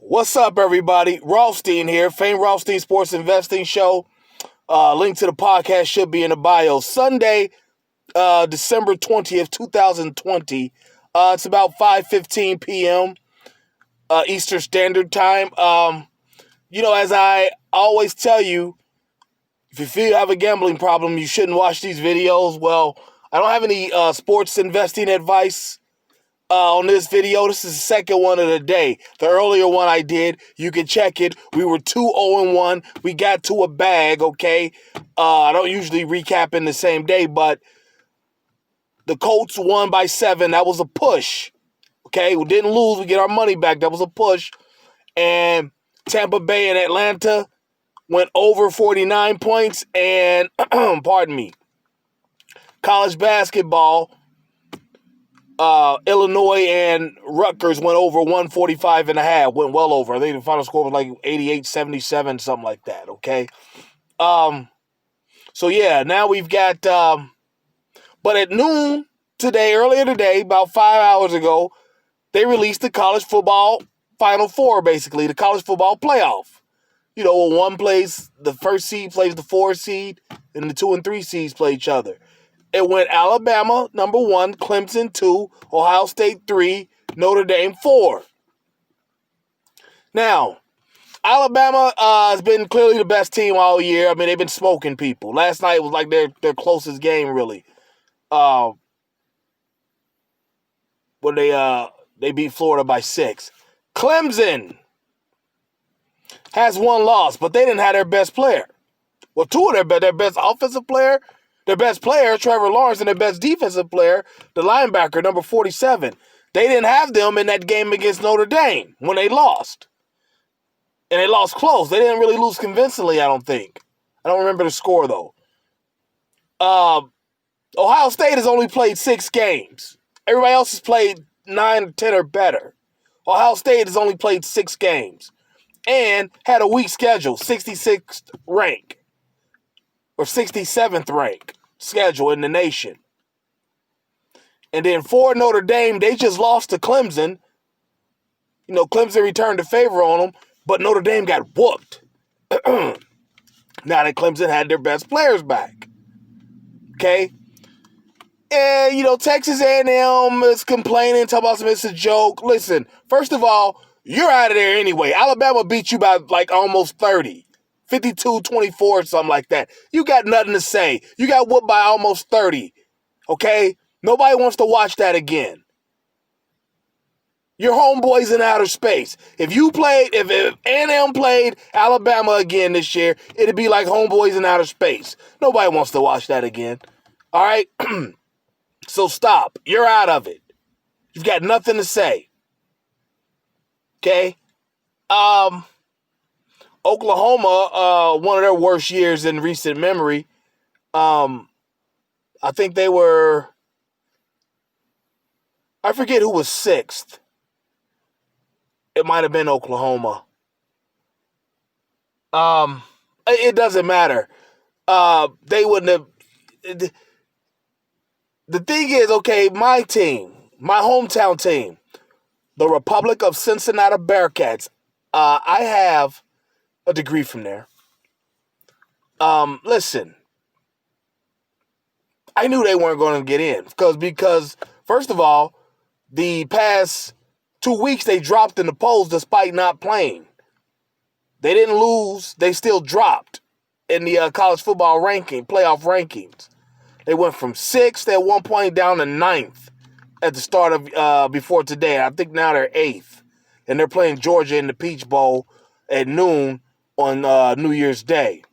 What's up, everybody? Rothstein here, famed Rothstein Sports Investing Show. Link to the podcast should be in the bio. Sunday, December 20th, 2020. It's about 5:15 p.m. Eastern Standard Time. As I always tell you, if you feel you have a gambling problem, you shouldn't watch these videos. Well, I don't have any sports investing advice on this video. This is the second one of the day. The earlier one I did, you can check it. We were 2-0-1. We got to a bag, okay? I don't usually recap in the same day, but the Colts won by 7. That was a push, okay? We didn't lose. We get our money back. That was a push. And Tampa Bay and Atlanta went over 49 points. And, pardon me, college basketball, Illinois and Rutgers went over 145.5, went well over. I think the final score was like 88-77, something like that, okay? So yeah, now we've got, but at noon today, earlier today, about 5 hours ago, they released the college football Final Four, basically, the college football playoff. You know, when one plays, the first seed plays the 4 seed, and the 2 and 3 seeds play each other. It went Alabama, number 1, Clemson, 2, Ohio State, 3, Notre Dame, 4. Now, Alabama has been clearly the best team all year. I mean, they've been smoking people. Last night was like their closest game, really. When they beat Florida by 6. Clemson has 1 loss, but they didn't have their best player. Well, 2 of their best offensive player, their best player, Trevor Lawrence, and their best defensive player, the linebacker, number 47. They didn't have them in that game against Notre Dame when they lost. And they lost close. They didn't really lose convincingly, I don't think. I don't remember the score, though. Ohio State has only played 6 games. Everybody else has played 9 or 10 or better. Ohio State has only played 6 games and had a weak schedule, 66th rank or 67th rank schedule in the nation. And then for Notre Dame, they just lost to Clemson. You know, Clemson returned the favor on them, but Notre Dame got whooped. Now that Clemson had their best players back. Okay? And, you know, Texas A&M is complaining, talking about it's a joke. Listen, first of all, you're out of there anyway. Alabama beat you by like almost 30. 52-24, something like that. You got nothing to say. You got whooped by almost 30. Okay? Nobody wants to watch that again. Your homeboys in outer space. If A&M played Alabama again this year, it'd be like homeboys in outer space. Nobody wants to watch that again. All right? So stop. You're out of it. You've got nothing to say. Okay? Oklahoma, one of their worst years in recent memory. I think they were, I forget who was 6th. It might have been Oklahoma. It doesn't matter. They wouldn't have. The thing is, okay, my team, my hometown team, the Republic of Cincinnati Bearcats, I have a degree from there. Listen, I knew they weren't going to get in because first of all, the past 2 weeks they dropped in the polls despite not playing. They didn't lose; they still dropped in the college football playoff rankings. They went from 6th at one point down to 9th at the start of before today. I think now they're 8th, and they're playing Georgia in the Peach Bowl at noon on New Year's Day.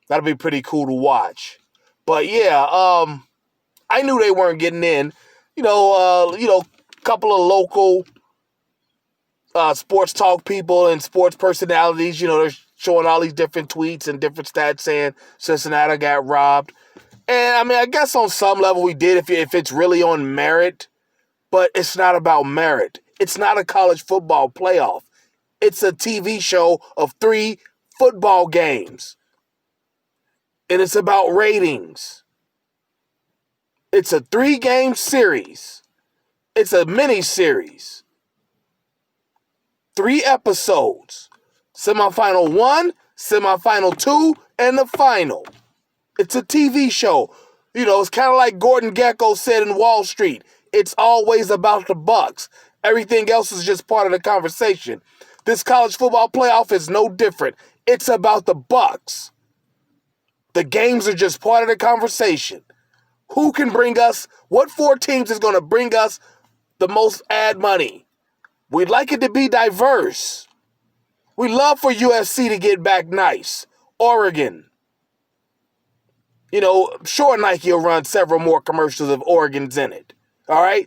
That'll be pretty cool to watch. But yeah, I knew they weren't getting in. You know, couple of local sports talk people and sports personalities. You know, they're showing all these different tweets and different stats saying Cincinnati got robbed. And I mean, I guess on some level we did if it's really on merit, but it's not about merit. It's not a college football playoff. It's a TV show of 3 football games. And it's about ratings. It's a 3-game series. It's a mini series. 3 episodes. Semifinal 1, semifinal 2, and the final. It's a TV show. It's kind of like Gordon Gekko said in Wall Street. It's always about the Bucks. Everything else is just part of the conversation. This college football playoff is no different. It's about the Bucks. The games are just part of the conversation. Who can bring us, what 4 teams is going to bring us the most ad money? We'd like it to be diverse. We love for USC to get back nice. Oregon. Sure, Nike will run several more commercials of Oregon's in it. All right?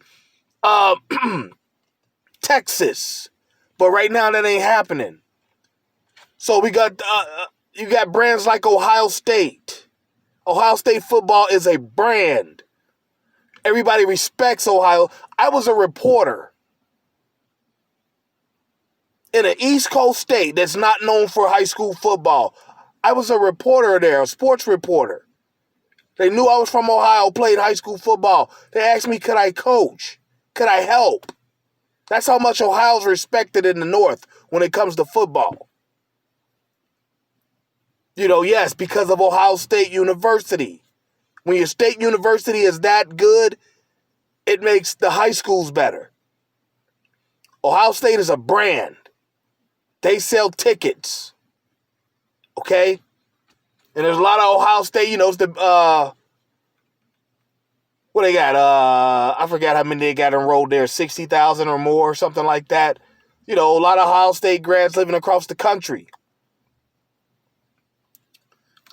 Texas. But right now, that ain't happening. So we got, you got brands like Ohio State. Ohio State football is a brand. Everybody respects Ohio. I was a reporter in an East Coast state that's not known for high school football. I was a reporter there, a sports reporter. They knew I was from Ohio, played high school football. They asked me, could I coach? Could I help? That's how much Ohio's respected in the North when it comes to football. Yes, because of Ohio State University. When your state university is that good, it makes the high schools better. Ohio State is a brand. They sell tickets. Okay? And there's a lot of Ohio State, it's the, what they got? I forgot how many they got enrolled there, 60,000 or more, something like that. A lot of Ohio State grads living across the country.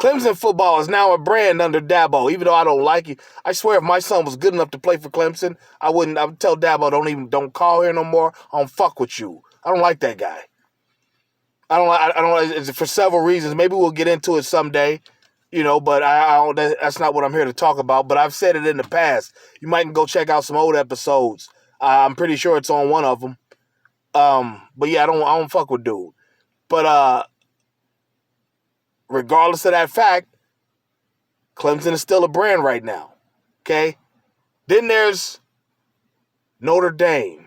Clemson football is now a brand under Dabo, even though I don't like it. I swear if my son was good enough to play for Clemson, I would tell Dabo, don't call here no more. I don't fuck with you. I don't like that guy. I don't it's for several reasons. Maybe we'll get into it someday, but I don't, that's not what I'm here to talk about. But I've said it in the past. You might go check out some old episodes. I'm pretty sure it's on one of them. But yeah, I don't fuck with dude. But regardless of that fact, Clemson is still a brand right now. Okay? Then there's Notre Dame.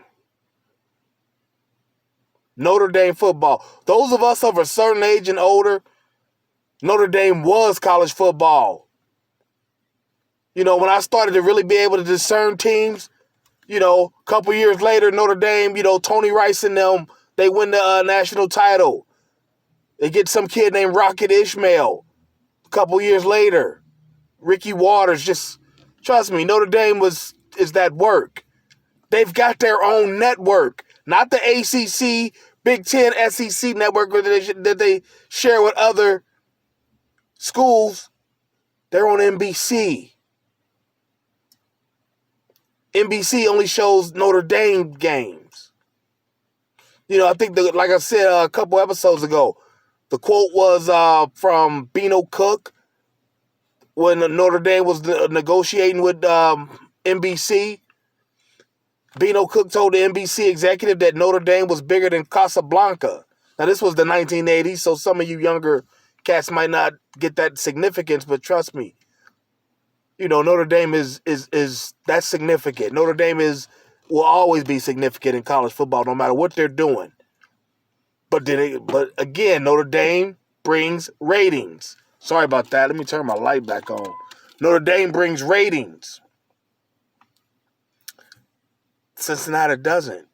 Notre Dame football. Those of us of a certain age and older, Notre Dame was college football. When I started to really be able to discern teams, a couple years later, Notre Dame, Tony Rice and them, they win the national title. They get some kid named Rocket Ishmael. A couple years later, Ricky Waters, just trust me, Notre Dame is that work. They've got their own network, not the ACC, Big Ten, SEC network that they share with other schools. They're on NBC. NBC only shows Notre Dame games. I think, like I said a couple episodes ago, the quote was from Bino Cook when Notre Dame was negotiating with NBC. Bino Cook told the NBC executive that Notre Dame was bigger than Casablanca. Now, this was the 1980s, so some of you younger cats might not get that significance, but trust me, Notre Dame is that's significant. Notre Dame will always be significant in college football, no matter what they're doing. But again, Notre Dame brings ratings. Sorry about that. Let me turn my light back on. Notre Dame brings ratings. Cincinnati doesn't.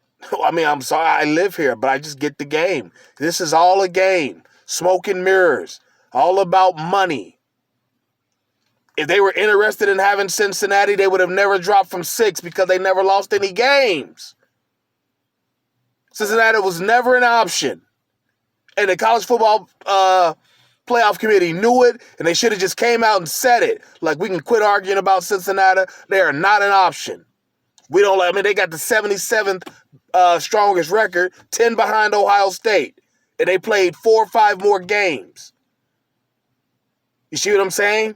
I'm sorry, I live here, but I just get the game. This is all a game. Smoke and mirrors. All about money. If they were interested in having Cincinnati, they would have never dropped from 6 because they never lost any games. Cincinnati was never an option. And the college football playoff committee knew it, and they should have just came out and said it. Like, we can quit arguing about Cincinnati. They are not an option. They got the 77th strongest record, 10 behind Ohio State. And they played 4 or 5 more games. You see what I'm saying?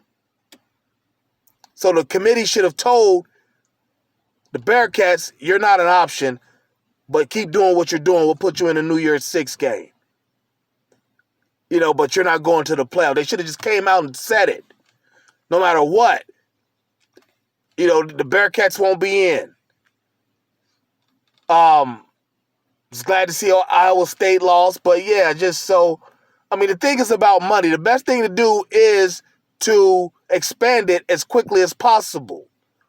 So the committee should have told the Bearcats, you're not an option, but keep doing what you're doing. We'll put you in the New Year's 6 game. But you're not going to the playoff. They should have just came out and said it. No matter what. The Bearcats won't be in. Just glad to see Iowa State lost. But yeah, just so, I mean, the thing is about money. The best thing to do is to expand it as quickly as possible.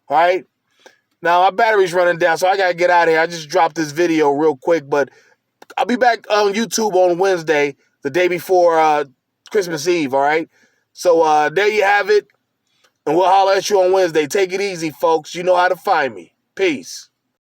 All right? Now, my battery's running down, so I got to get out of here. I just dropped this video real quick, but I'll be back on YouTube on Wednesday, the day before Christmas Eve, all right? So there you have it, and we'll holler at you on Wednesday. Take it easy, folks. You know how to find me. Peace.